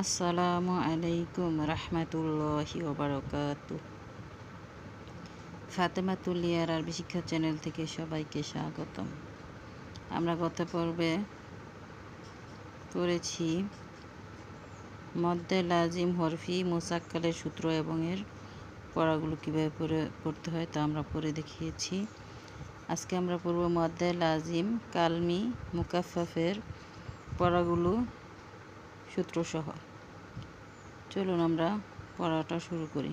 আসসালামু আলাইকুম রহমতুল্লাহি ওবারাকাতু। ফাতেমাতুল লিয়ার আরবি শিক্ষা চ্যানেল থেকে সবাইকে স্বাগতম। আমরা গত পর্বে পড়েছি মদ্দে লাজিম হরফি মুসাক্কালের সূত্র এবং এর পড়াগুলো কীভাবে পড়তে হয় তা আমরা পড়ে দেখিয়েছি। আজকে আমরা পড়ব মদ্দে লাজিম কালমি মুকাফফাফের পড়াগুলো সূত্রসহ। চলুন আমরা পড়াটা শুরু করি।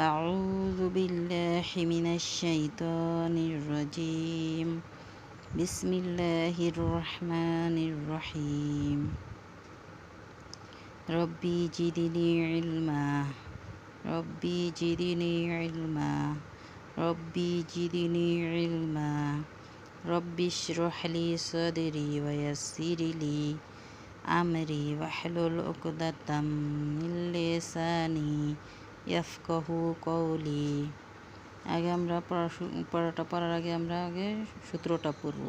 আউযু বিল্লাহি মিনাশ শাইতানির রাজিম। বিসমিল্লাহির রহমানির রহিম। রব্বি জিদনি ইলমা। রব্বি জিদনি ইলমা। রব্বি জিদনি ইলমা। রব্বি ইশরাহ লি সাদরি ওয়া ইয়াসসির লি আমরি ওয়াহলুল উকদাতাম মিন লিসানি ইয়াফকাহু কওলি। আগে আমরা পড়াটা পড়ার আগে আমরা সূত্রটা পড়ব।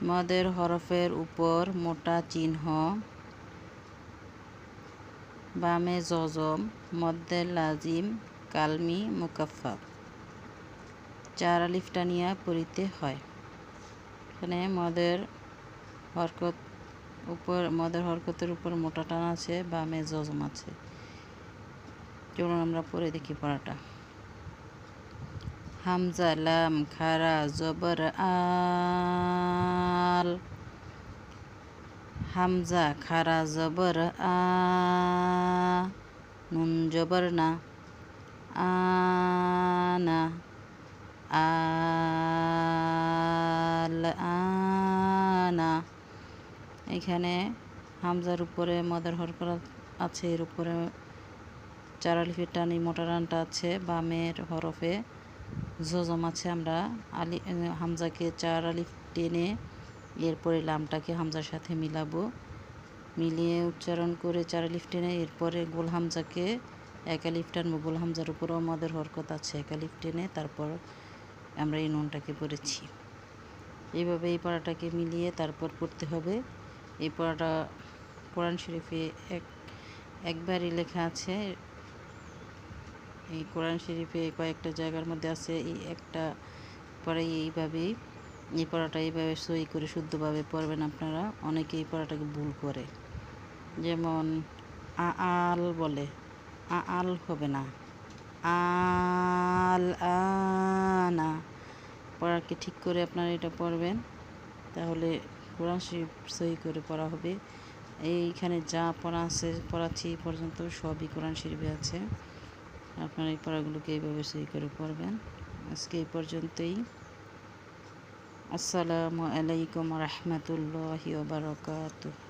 মদের হরফের উপর মোটা চিহ্ন, বামে জজম, মদ্দে লাজিম কালমি মুকাফফাফ 4 আলিফ টানিয়া পড়িতে হয়। এখানে মদের হরকতের উপর মোটা টান আছে, বামে জজম আছে। চলুন আমরা পড়ে দেখি পড়াটা। হামজা লাম খারা জবর আল। হামজা খারা জবর আ, নুন জবর না, আনা, আল আনা। এখানে হামজার উপরে মদের হরকত আছে, এর উপরে 4 আলিফের টানি মোটা টানটা আছে, বামের হরফে জজম আছে। আমরা হামজাকে 4 আলিফ টেনে এরপরে লামটাকে হামজার সাথে মিলাবো, মিলিয়ে উচ্চারণ করে 4 আলিফ টেনে এরপরে গোল হামজাকে 1 আলিফ টানবো। গোল হামজার উপরেও মদের হরকত আছে, 1 আলিফ টেনে তারপর আমরা এই নুনটাকে পড়েছি। এইভাবে এই পড়াটাকে মিলিয়ে তারপর পড়তে হবে। এই পড়াটা কোরআন শরীফে একবারই লেখা আছে। এই কোরআন শরীফে কয়েকটা জায়গার মধ্যে আছে। এই একটা পরে এইভাবেই এই পড়াটা এইভাবে সই করে শুদ্ধভাবে পড়বেন আপনারা। অনেকে এই পড়াটাকে ভুল করে, যেমন আল বলে, আল হবে না, আল আনা। পড়াকে ঠিক করে আপনারা এটা পড়বেন, তাহলে কোরআন শরীফ সই করে পড়া হবে। এইখানে যা পড়াচ্ছি এই পর্যন্ত সবই কোরআন শরীফে আছে। আপনারা এই পড়াগুলোকে এইভাবে সই করে পড়বেন। আজকে এই পর্যন্তই। আসসালামু আলাইকুম রহমতুল্লাহি ওয়া বারাকাতুহু।